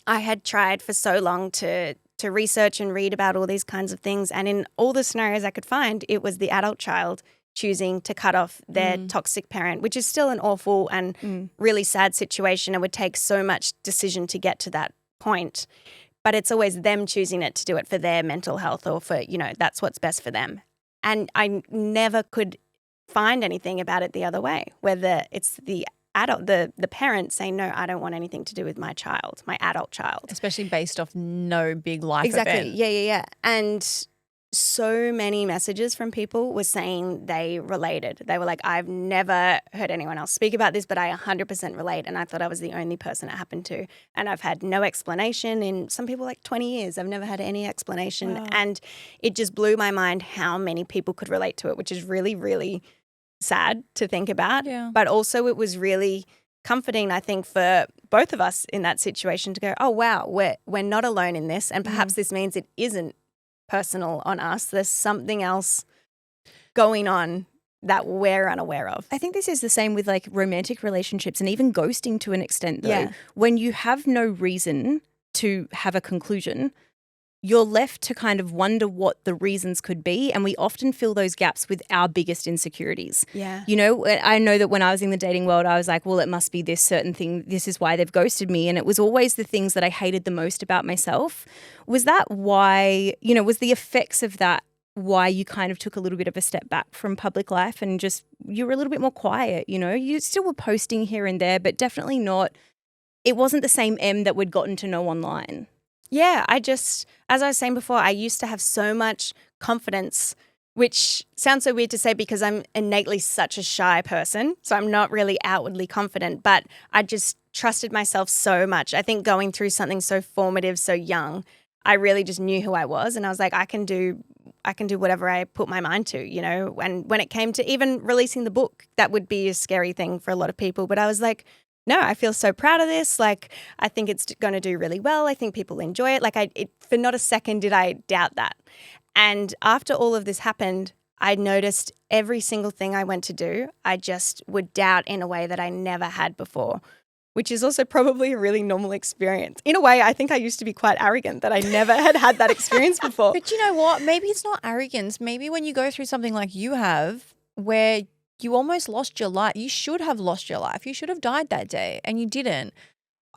I had tried for so long to research and read about all these kinds of things, and in all the scenarios I could find, it was the adult child choosing to cut off their toxic parent, which is still an awful and really sad situation, and would take so much decision to get to that point. But it's always them choosing it to do it for their mental health, or for, that's what's best for them. And I never could find anything about it the other way, whether it's the adult, the parent saying, no, I don't want anything to do with my child, my adult child. Especially based off no big life event. Exactly. Yeah. And so many messages from people were saying they related. They were like, I've never heard anyone else speak about this, but I 100% relate. And I thought I was the only person it happened to. And I've had no explanation in some people like 20 years. I've never had any explanation. Wow. And it just blew my mind how many people could relate to it, which is really, really sad to think about. Yeah. But also it was really comforting, I think, for both of us in that situation to go, oh, wow, we're not alone in this. And perhaps this means it isn't personal on us. There's something else going on that we're unaware of. I think this is the same with like romantic relationships and even ghosting to an extent, though. Yeah. When you have no reason to have a conclusion, you're left to kind of wonder what the reasons could be. And we often fill those gaps with our biggest insecurities. Yeah. I know that when I was in the dating world, I was like, well, it must be this certain thing. This is why they've ghosted me. And it was always the things that I hated the most about myself. Was that why, was the effects of that why you kind of took a little bit of a step back from public life and just you were a little bit more quiet, You still were posting here and there, but definitely not, it wasn't the same M that we'd gotten to know online. Yeah, as I was saying before, I used to have so much confidence which sounds so weird to say because I'm innately such a shy person. So I'm not really outwardly confident, but I just trusted myself so much. I think going through something so formative, so young, I really just knew who I was, and I was like, I can do whatever I put my mind to, you know. And when it came to even releasing the book, that would be a scary thing for a lot of people. But I was like, no, I feel so proud of this. Like, I think it's going to do really well. I think people enjoy it. Like, for not a second did I doubt that. And after all of this happened, I noticed every single thing I went to do, I just would doubt in a way that I never had before, which is also probably a really normal experience. In a way, I think I used to be quite arrogant that I never had that experience before. But you know what? Maybe it's not arrogance. Maybe when you go through something like you have, where you almost lost your life, you should have lost your life. You should have died that day and you didn't.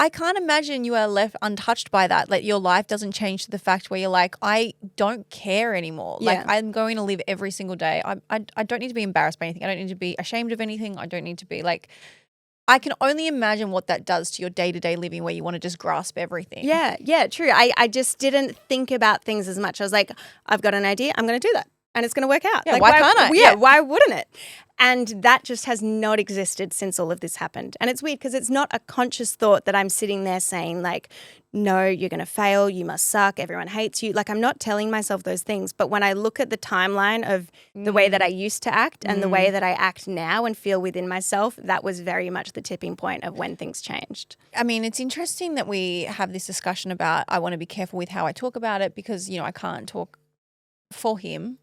I can't imagine you are left untouched by that. Like, your life doesn't change to the fact where you're like, I don't care anymore. Yeah. Like, I'm going to live every single day. I don't need to be embarrassed by anything. I don't need to be ashamed of anything. I don't need to be like, I can only imagine what that does to your day-to-day living where you want to just grasp everything. Yeah, true. I just didn't think about things as much. I was like, I've got an idea. I'm going to do that. And it's going to work out. Yeah, like, why can't I? Yeah, why wouldn't it? And that just has not existed since all of this happened. And it's weird because it's not a conscious thought that I'm sitting there saying like, no, you're going to fail. You must suck. Everyone hates you. Like, I'm not telling myself those things. But when I look at the timeline of the way that I used to act and the way that I act now and feel within myself, that was very much the tipping point of when things changed. I mean, it's interesting that we have this discussion about, I want to be careful with how I talk about it because, you know, I can't talk for him.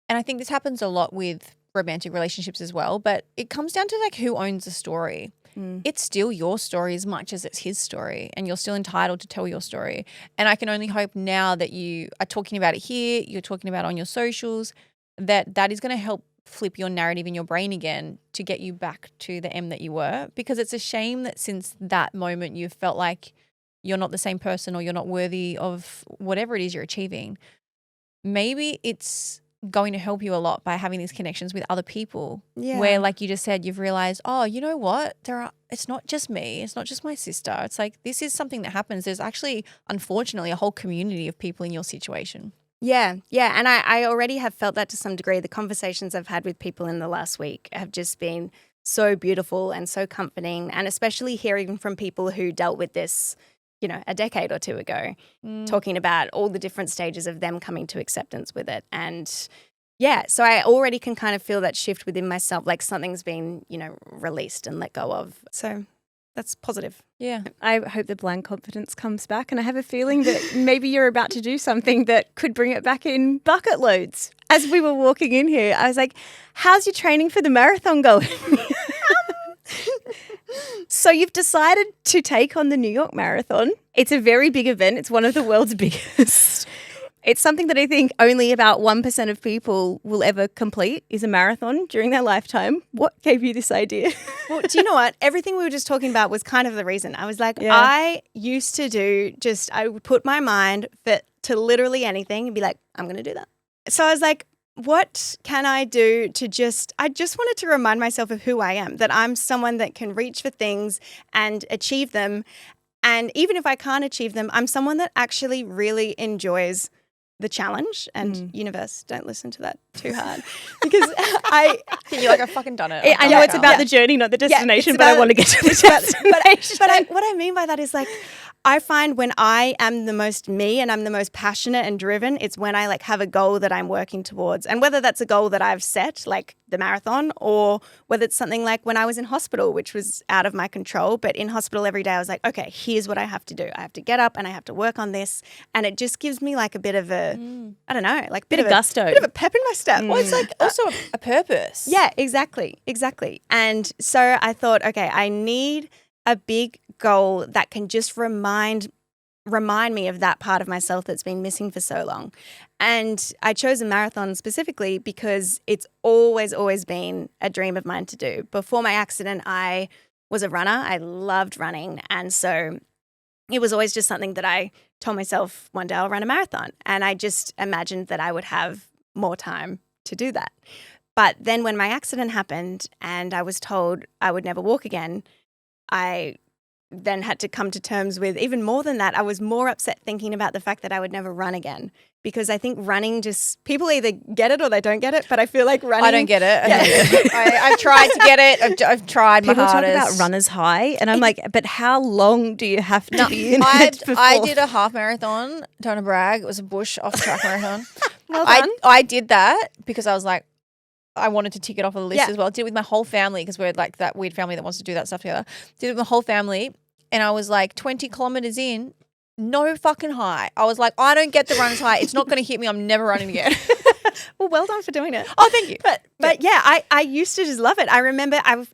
And I think this happens a lot with romantic relationships as well, but it comes down to like who owns the story. It's still your story as much as it's his story, and you're still entitled to tell your story. And I can only hope now that you are talking about it here, you're talking about it on your socials, that is going to help flip your narrative in your brain again to get you back to the M that you were, because it's a shame that since that moment you've felt like you're not the same person or you're not worthy of whatever it is you're achieving. Maybe it's going to help you a lot by having these connections with other people where, like you just said, you've realized, oh, you know what? It's not just me. It's not just my sister. It's like, this is something that happens. There's actually, unfortunately, a whole community of people in your situation. Yeah. And I already have felt that to some degree. The conversations I've had with people in the last week have just been so beautiful and so comforting, and especially hearing from people who dealt with this, you know, a decade or two ago, talking about all the different stages of them coming to acceptance with it. And yeah, so I already can kind of feel that shift within myself, like something's been, you know, released and let go of. So that's positive. Yeah. I hope the blind confidence comes back, and I have a feeling that maybe you're about to do something that could bring it back in bucket loads. As we were walking in here, I was like, how's your training for the marathon going? So you've decided to take on the New York Marathon. It's a very big event. It's one of the world's biggest. It's something that I think only about 1% of people will ever complete, is a marathon during their lifetime. What gave you this idea? Well, do you know what? Everything we were just talking about was kind of the reason. I was like, I used to I would put my mind to literally anything and be like, I'm going to do that. So I was like, what can I do I just wanted to remind myself of who I am, that I'm someone that can reach for things and achieve them. And even if I can't achieve them, I'm someone that actually really enjoys the challenge. And universe, don't listen to that too hard, because you're like, I've fucking done it. I know it's about the journey, not the destination, but I want to get to the destination. But what I mean by that is, like, I find when I am the most me and I'm the most passionate and driven, it's when I like have a goal that I'm working towards. And whether that's a goal that I've set, like the marathon, or whether it's something like when I was in hospital, which was out of my control. But in hospital every day, I was like, okay, here's what I have to do. I have to get up and I have to work on this. And it just gives me like a bit of a, I don't know, like bit of gusto. Bit of a pep in my step. Well, it's like also a purpose. Yeah, exactly. And so I thought, okay, I need a big goal that can just remind me of that part of myself that's been missing for so long. And I chose a marathon specifically because it's always been a dream of mine to do. Before my accident, I was a runner. I loved running. And so it was always just something that I told myself, one day I'll run a marathon. And I just imagined that I would have more time to do that. But then when my accident happened and I was told I would never walk again, I then had to come to terms with, even more than that, I was more upset thinking about the fact that I would never run again. Because I think running people either get it or they don't get it. But I feel like running. I don't get it. Yeah. I've tried to get it. I've tried my People hardest. talk about runner's high, and I'm like, but how long do you have to be in it before? I did a half marathon. Don't brag. It was a bush off-track marathon. Well done. I did that because I was like, I wanted to tick it off of the list Yeah. as well. I did it with my whole family because we're like that weird family that wants to do that stuff together. Did it with my whole family, and I was like 20 kilometers in. No fucking high. I was like, I don't get the runner's high. It's not going to hit me. I'm never running again. Well, well done for doing it. Oh, thank you. But yeah, I used to just love it. I remember I would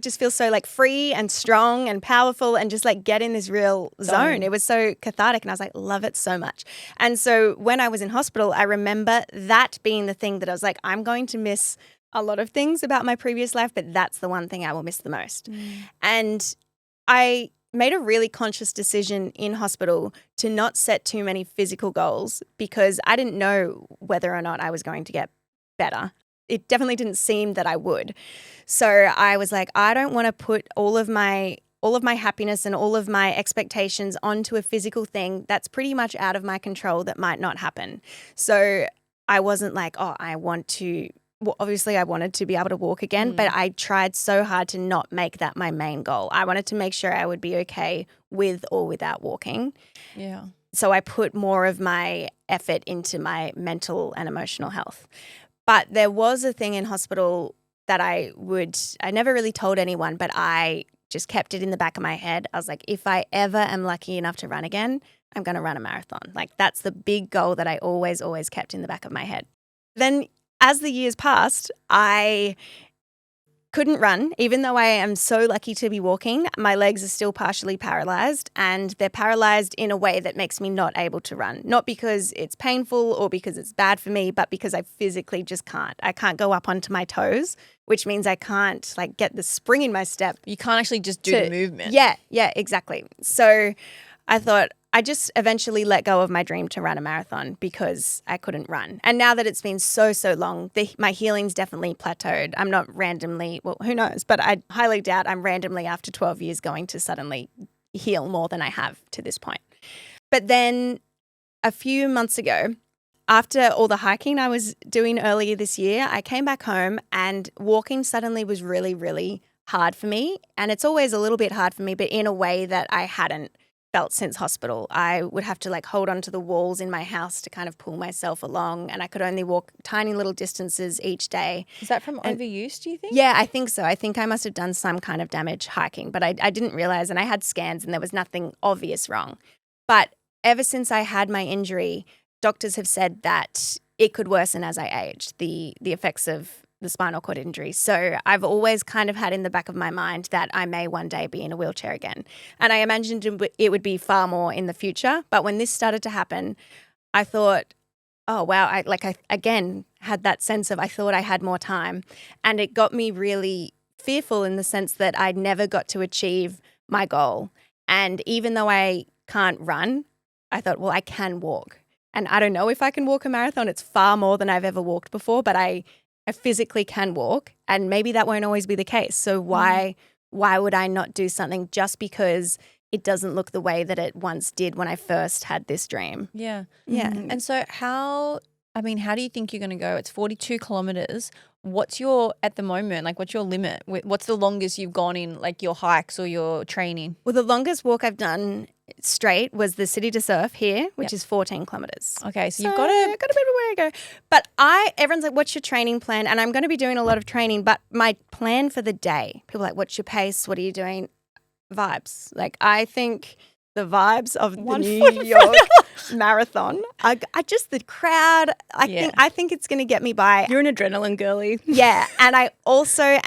just feel so like free and strong and powerful and just like get in this real zone. It was so cathartic, and I was like, love it so much. And so when I was in hospital, I remember that being the thing that I was like, I'm going to miss a lot of things about my previous life, but that's the one thing I will miss the most. And I made a really conscious decision in hospital to not set too many physical goals because I didn't know whether or not I was going to get better. It definitely didn't seem that I would. So I was like, I don't want to put all of my happiness and all of my expectations onto a physical thing that's pretty much out of my control that might not happen. So I wasn't like, oh, well, obviously I wanted to be able to walk again, but I tried so hard to not make that my main goal. I wanted to make sure I would be okay with or without walking. Yeah. So I put more of my effort into my mental and emotional health. But there was a thing in hospital that I never really told anyone, but I just kept it in the back of my head. I was like, if I ever am lucky enough to run again, I'm going to run a marathon. Like that's the big goal that I always kept in the back of my head. Then as the years passed, I couldn't run, even though I am so lucky to be walking. My legs are still partially paralyzed, and they're paralyzed in a way that makes me not able to run. Not because it's painful or because it's bad for me, but because I physically just can't. I can't go up onto my toes, which means I can't like get the spring in my step. You can't actually just do the movement. Yeah, exactly. So I thought I just eventually let go of my dream to run a marathon because I couldn't run. And now that it's been so long, my healing's definitely plateaued. I'm not randomly, well, who knows, but I highly doubt I'm randomly after 12 years going to suddenly heal more than I have to this point. But then a few months ago, after all the hiking I was doing earlier this year, I came back home and walking suddenly was really, really hard for me. And it's always a little bit hard for me, but in a way that I hadn't felt since hospital. I would have to like hold onto the walls in my house to kind of pull myself along, and I could only walk tiny little distances each day. Is that from overuse, do you think? Yeah, I think so. I think I must have done some kind of damage hiking, but I didn't realize, and I had scans and there was nothing obvious wrong. But ever since I had my injury, doctors have said that it could worsen as I aged, the effects of the spinal cord injury. So I've always kind of had in the back of my mind that I may one day be in a wheelchair again. And I imagined it would be far more in the future. But when this started to happen, I thought, oh, wow, I again had that sense of I thought I had more time. And it got me really fearful in the sense that I never got to achieve my goal. And even though I can't run, I thought, well, I can walk. And I don't know if I can walk a marathon. It's far more than I've ever walked before, but I physically can walk, and maybe that won't always be the case. So why would I not do something just because it doesn't look the way that it once did when I first had this dream? Yeah. Yeah. And so how do you think you're going to go? It's 42 kilometers. What's your, at the moment, like what's your limit? What's the longest you've gone in like your hikes or your training? Well, the longest walk I've done straight was the City to Surf here, which is 14 kilometers. Okay, so I've got a bit of a way to go. But everyone's like, what's your training plan? And I'm going to be doing a lot of training, but my plan for the day, people are like, what's your pace? What are you doing? Vibes. Like, I think the vibes of the New York Marathon, the crowd, I think it's going to get me by. You're an adrenaline girly. Yeah. And I also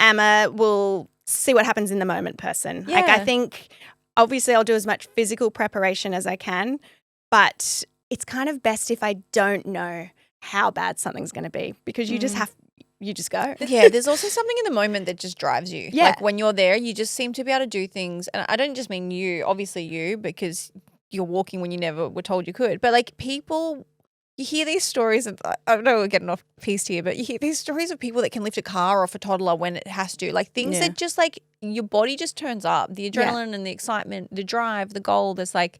will see what happens in the moment person. Yeah. Like, I think obviously I'll do as much physical preparation as I can, but it's kind of best if I don't know how bad something's going to be because you just go. Yeah, there's also something in the moment that just drives you. Yeah. Like when you're there, you just seem to be able to do things. And I don't just mean you, obviously you, because you're walking when you never were told you could. But like people you hear these stories of, I know we're getting off piece here, but you hear these stories of people that can lift a car off a toddler when it has to. Like things that just like your body just turns up. The adrenaline and the excitement, the drive, the goal. There's like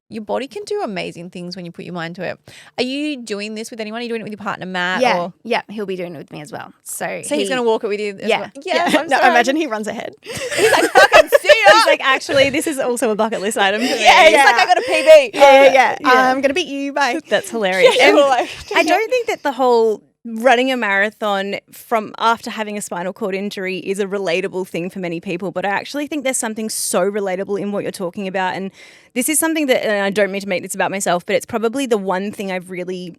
your body can do amazing things when you put your mind to it. Are you doing this with anyone? Are you doing it with your partner, Matt? Yeah, Or? yeah, he'll be doing it with me as well. So He's going to walk it with you as well? Yeah. I'm No, sorry. imagine he runs ahead. He's like, fucking see ya. He's like, actually, this is also a bucket list item for me. Yeah, he's like, I got a PB. Yeah. I'm going to beat you, bye. That's hilarious. Yeah, And like- I don't think that the whole running a marathon from after having a spinal cord injury is a relatable thing for many people, but I actually think there's something so relatable in what you're talking about. And this is something that, and I don't mean to make this about myself, but it's probably the one thing I've really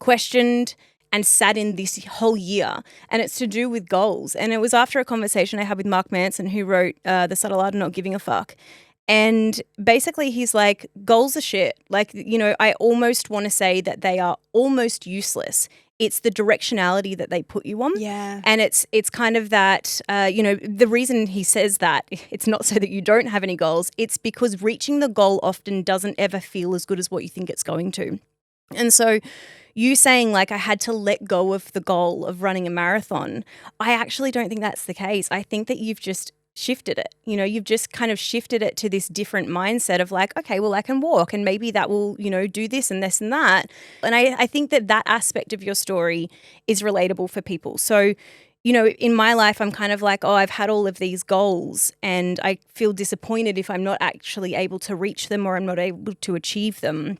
questioned and sat in this whole year, and it's to do with goals. And it was after a conversation I had with Mark Manson, who wrote The Subtle Art of Not Giving a Fuck. And basically he's like, goals are shit. Like, you know, I almost want to say that they are almost useless. It's the directionality that they put you on. Yeah. And it's kind of that, you know, the reason he says that, it's not so that you don't have any goals. It's because reaching the goal often doesn't ever feel as good as what you think it's going to. And so you saying like I had to let go of the goal of running a marathon, I actually don't think that's the case. I think that you've just shifted it. You know, you've just kind of shifted it to this different mindset of like, okay, well, I can walk and maybe that will, you know, do this and this and that. And I think that that aspect of your story is relatable for people. So, you know, in my life, I'm kind of like, oh, I've had all of these goals and I feel disappointed if I'm not actually able to reach them or I'm not able to achieve them,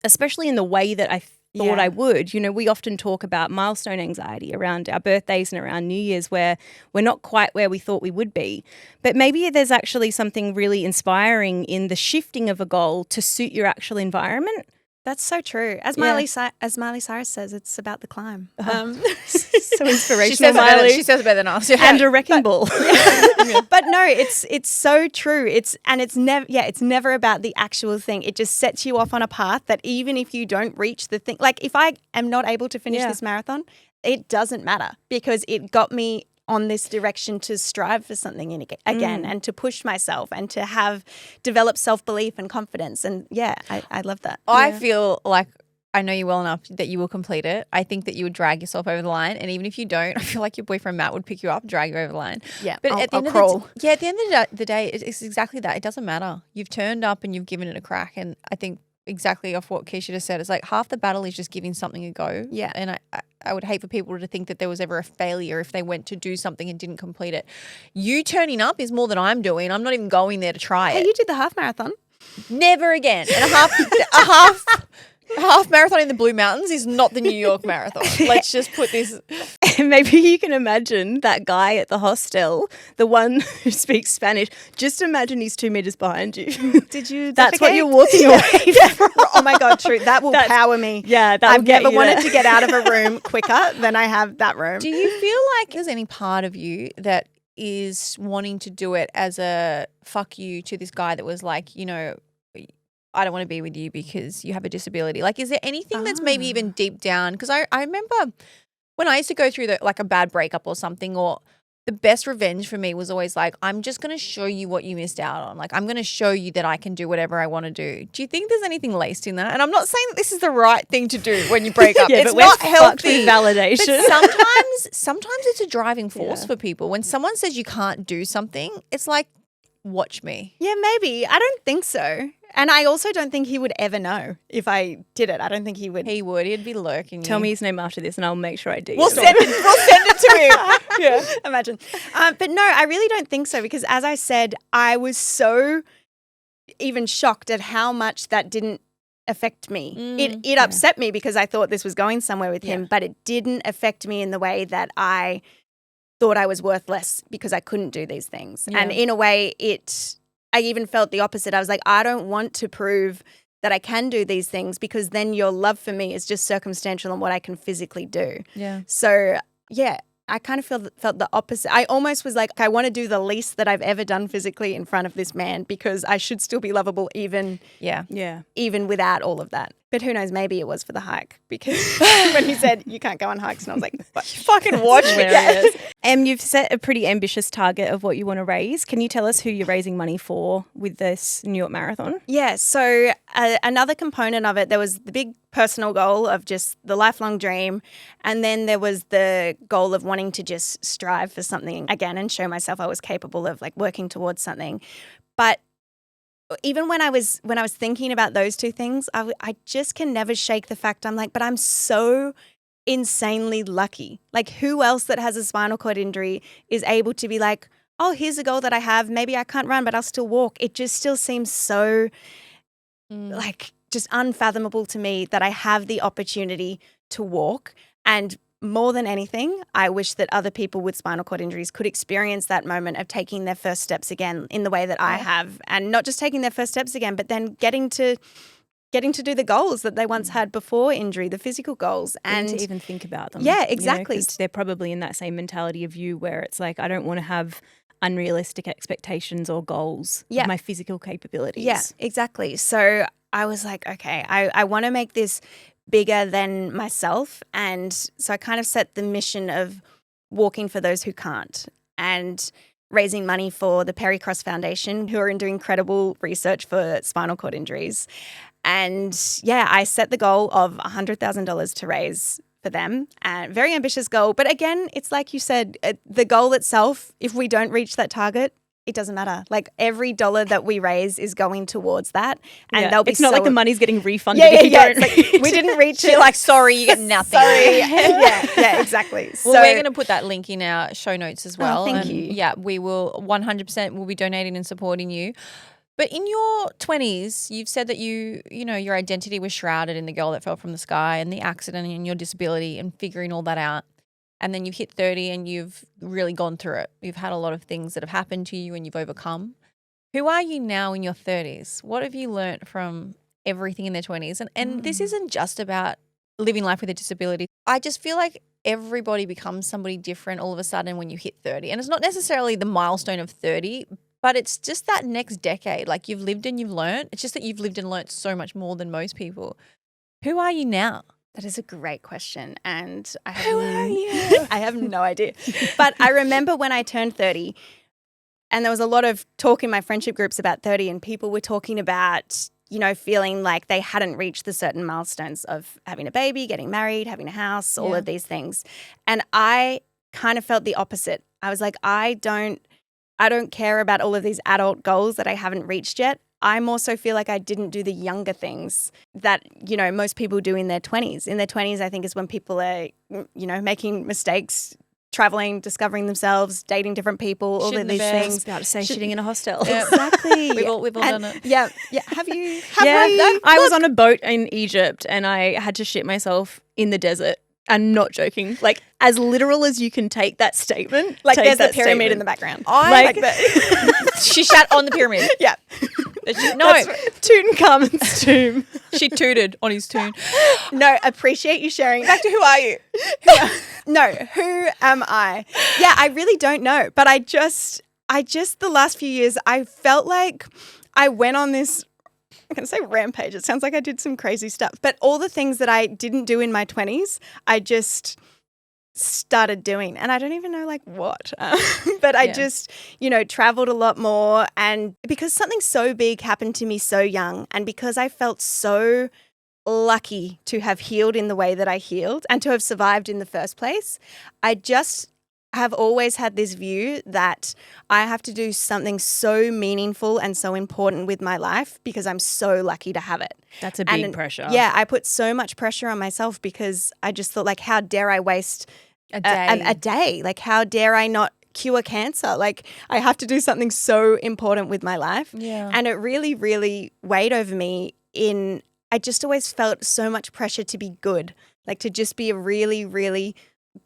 especially in the way that I thought I would. You know, we often talk about milestone anxiety around our birthdays and around New Year's where we're not quite where we thought we would be. But maybe there's actually something really inspiring in the shifting of a goal to suit your actual environment. That's so true. As Miley Cyrus says, it's about the climb. So inspirational, She says it better than us. Yeah. And a wrecking ball. But no, it's so true. It's never about the actual thing. It just sets you off on a path that even if you don't reach the thing, like if I am not able to finish this marathon, it doesn't matter because it got me on this direction to strive for something again and to push myself and to develop self-belief and confidence. And I love that. I feel like I know you well enough that you will complete it. I think that you would drag yourself over the line. And even if you don't, I feel like your boyfriend Matt would pick you up, drag you over the line. Yeah, but at the end of the day, it's exactly that. It doesn't matter. You've turned up and you've given it a crack. And I think exactly off what Keisha just said, it's like half the battle is just giving something a go. Yeah. And I would hate for people to think that there was ever a failure if they went to do something and didn't complete it. You turning up is more than I'm doing. I'm not even going there to try Hey, it. you did the half marathon. Never again. And a half marathon in the Blue Mountains is not the New York Marathon. Let's just put this. Maybe you can imagine that guy at the hostel, the one who speaks Spanish. Just imagine he's 2 meters behind you. Did you? That's what you're walking away from. Oh my God, true. That will power me. Yeah, that will I've get never you wanted there. to get out of a room quicker than I have that room. Do you feel like there's any part of you that is wanting to do it as a fuck you to this guy that was like, you know, I don't want to be with you because you have a disability? Like, is there anything that's maybe even deep down? Because I remember when I used to go through like a bad breakup or something, or the best revenge for me was always like, I'm just going to show you what you missed out on. Like, I'm going to show you that I can do whatever I want to do. Do you think there's anything laced in that? And I'm not saying that this is the right thing to do when you break up. Yeah, it's but not we're fucked healthy. with validation. But sometimes it's a driving force for people. When someone says you can't do something, it's like, watch me. Yeah, maybe. I don't think so. And I also don't think he would ever know if I did it. I don't think he would. He would. He'd be lurking. Tell me his name after this and I'll make sure I do. We'll send it to him. Yeah, imagine. But no, I really don't think so because as I said, I was so even shocked at how much that didn't affect me. It upset me because I thought this was going somewhere with him, but it didn't affect me in the way that I thought I was worthless because I couldn't do these things. Yeah. And in a way, I even felt the opposite. I was like, I don't want to prove that I can do these things because then your love for me is just circumstantial on what I can physically do. Yeah. So, yeah, I kind of felt the opposite. I almost was like, I want to do the least that I've ever done physically in front of this man because I should still be lovable even Yeah. without all of that. But who knows, maybe it was for the hike because when he said you can't go on hikes and I was like, what? Fucking watch me. You've set a pretty ambitious target of what you want to raise. Can you tell us who you're raising money for with this New York Marathon? Yeah, so another component of it, there was the big personal goal of just the lifelong dream. And then there was the goal of wanting to just strive for something again and show myself I was capable of like working towards something. But even when I was thinking about those two things, I just can never shake the fact I'm like, but I'm so insanely lucky. Like who else that has a spinal cord injury is able to be like, oh, here's a goal that I have. Maybe I can't run, but I'll still walk. It just still seems so like just unfathomable to me that I have the opportunity to walk. And more than anything, I wish that other people with spinal cord injuries could experience that moment of taking their first steps again in the way that I have, and not just taking their first steps again, but then getting to do the goals that they once had before injury, the physical goals, and to even think about them. Yeah, exactly. 'Cause they're probably in that same mentality of you, where it's like, I don't want to have unrealistic expectations or goals of my physical capabilities. Yeah, exactly. So I was like, okay, I want to make this bigger than myself. And so I kind of set the mission of walking for those who can't and raising money for the Perry Cross Foundation, who are doing incredible research for spinal cord injuries. And yeah, I set the goal of $100,000 to raise for them. Very ambitious goal. But again, it's like you said, the goal itself, if we don't reach that target, it doesn't matter. Like every dollar that we raise is going towards that. And they'll be it's not like the money's getting refunded Yeah, if you don't. It's like, we didn't reach it. You're like, sorry, you get nothing. Sorry. yeah, exactly. Well, we're going to put that link in our show notes as well. Thank you. Yeah, we will 100% will be donating and supporting you. But in your 20s, you've said that your identity was shrouded in the girl that fell from the sky and the accident and your disability and figuring all that out. And then you've hit 30 and you've really gone through it. You've had a lot of things that have happened to you and you've overcome. Who are you now in your 30s? What have you learnt from everything in their 20s? And this isn't just about living life with a disability. I just feel like everybody becomes somebody different all of a sudden when you hit 30. And it's not necessarily the milestone of 30, but it's just that next decade. Like you've lived and you've learnt. It's just that you've lived and learnt so much more than most people. Who are you now? That is a great question. And Who are you? I have no idea. But I remember when I turned 30 and there was a lot of talk in my friendship groups about 30 and people were talking about, feeling like they hadn't reached the certain milestones of having a baby, getting married, having a house, all of these things. And I kind of felt the opposite. I was like, I don't care about all of these adult goals that I haven't reached yet. I more so feel like I didn't do the younger things that, most people do in their 20s. In their 20s, I think is when people are, making mistakes, traveling, discovering themselves, dating different people, all of these things. About to say shitting in a hostel. Exactly. We've all done it. Yeah. Have you? I was on a boat in Egypt and I had to shit myself in the desert. I'm not joking. Like, as literal as you can take that statement. Like, there's a pyramid statement in the background. She shat on the pyramid. Yeah. No. Tutankhamun's tomb. She tooted on his tomb. No, appreciate you sharing. Back to who are you? Who am I? Yeah, I really don't know. But I just the last few years, I felt like I went on this, I'm going to say rampage. It sounds like I did some crazy stuff. But all the things that I didn't do in my 20s, I just started doing. And I don't even know like what. But I just, traveled a lot more. And because something so big happened to me so young and because I felt so lucky to have healed in the way that I healed and to have survived in the first place, I just have always had this view that I have to do something so meaningful and so important with my life because I'm so lucky to have it. That's a big pressure. Yeah, I put so much pressure on myself because I just thought like, how dare I waste a day? Like, how dare I not cure cancer? Like, I have to do something so important with my life. Yeah. And it really, really weighed over me I just always felt so much pressure to be good, like to just be a really, really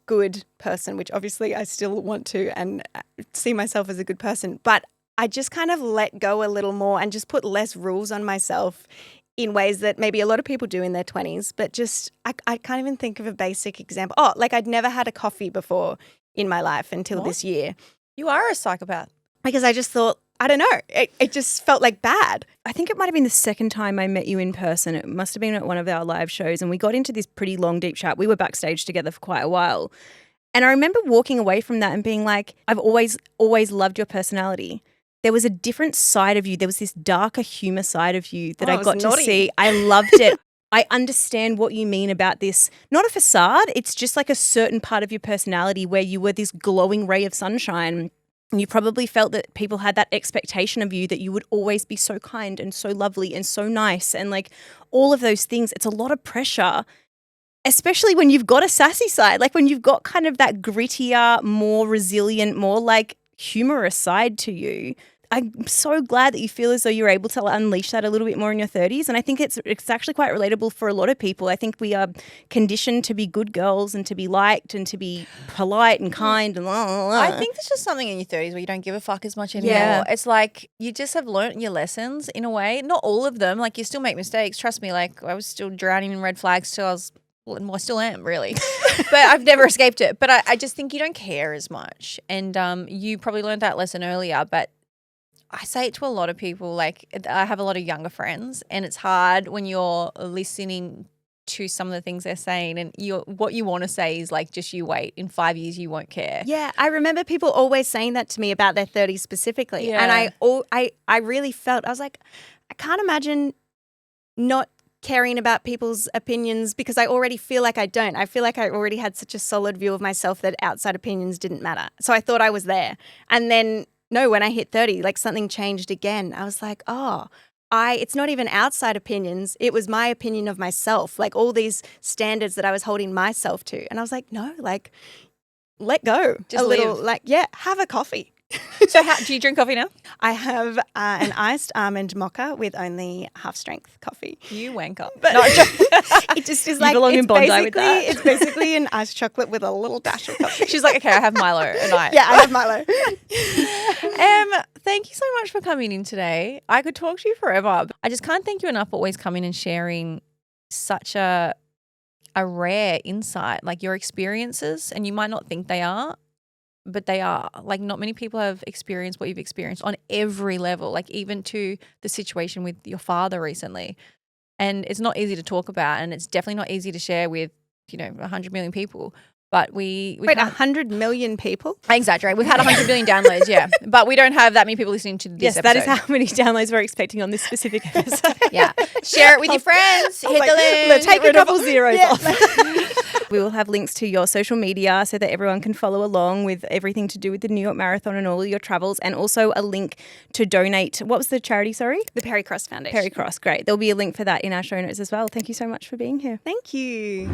good person, which obviously I still want to and see myself as a good person. But I just kind of let go a little more and just put less rules on myself in ways that maybe a lot of people do in their 20s. But just, I can't even think of a basic example. Oh, like I'd never had a coffee before in my life until this year. You are a psychopath. Because I just thought, I don't know. It just felt like bad. I think it might have been the second time I met you in person. It must have been at one of our live shows, and we got into this pretty long, deep chat. We were backstage together for quite a while. And I remember walking away from that and being like, I've always loved your personality. There was a different side of you. There was this darker humor side of you that I got to see. I loved it. I understand what you mean about this. Not a facade. It's just like a certain part of your personality where you were this glowing ray of sunshine. And you probably felt that people had that expectation of you that you would always be so kind and so lovely and so nice and like all of those things. It's a lot of pressure, especially when you've got a sassy side, like when you've got kind of that grittier, more resilient, more like humorous side to you. I'm so glad that you feel as though you're able to unleash that a little bit more in your 30s. And I think it's actually quite relatable for a lot of people. I think we are conditioned to be good girls and to be liked and to be polite and kind and blah, blah, blah. I think there's just something in your 30s where you don't give a fuck as much anymore. Yeah. It's like you just have learnt your lessons in a way. Not all of them. Like you still make mistakes. Trust me, like I was still drowning in red flags till I still am, really. But I've never escaped it. But I just think you don't care as much. And you probably learned that lesson earlier. But I say it to a lot of people. Like I have a lot of younger friends, and it's hard when you're listening to some of the things they're saying, and what you want to say is like, just you wait. In 5 years, you won't care. Yeah, I remember people always saying that to me about their 30s specifically. Yeah. And I really felt, I was like, I can't imagine not caring about people's opinions because I already feel like I don't. I feel like I already had such a solid view of myself that outside opinions didn't matter. So I thought I was there. And then, no, when I hit 30, like something changed again. I was like, it's not even outside opinions. It was my opinion of myself, like all these standards that I was holding myself to. And I was like, no, like let go. Just a little, live. like, yeah, have a coffee. So do you drink coffee now? I have an iced almond mocha with only half strength coffee. You wanker. But it just is like, belong in it's Bondi with basically, that. it's basically an iced chocolate with a little dash of coffee. She's like, okay, I have Milo and I. Yeah, I have Milo. Thank you so much for coming in today. I could talk to you forever. I just can't thank you enough for always coming and sharing such a rare insight, like your experiences, and you might not think they are, but they are. Like not many people have experienced what you've experienced on every level, like even to the situation with your father recently. And it's not easy to talk about, and it's definitely not easy to share with, 100 million people. But we Wait, can't- 100 million people? I exaggerate. We've had 100 billion downloads, yeah. But we don't have that many people listening to this Yes, episode. that is how many downloads we're expecting on this specific episode. Yeah. Share it with your friends. Hit like, the link. Let's take a rid of couple all- zeros Yeah. off. We will have links to your social media so that everyone can follow along with everything to do with the New York Marathon and all your travels, and also a link to donate. What was the charity, sorry? The Perry Cross Foundation. Perry Cross, great. There'll be a link for that in our show notes as well. Thank you so much for being here. Thank you.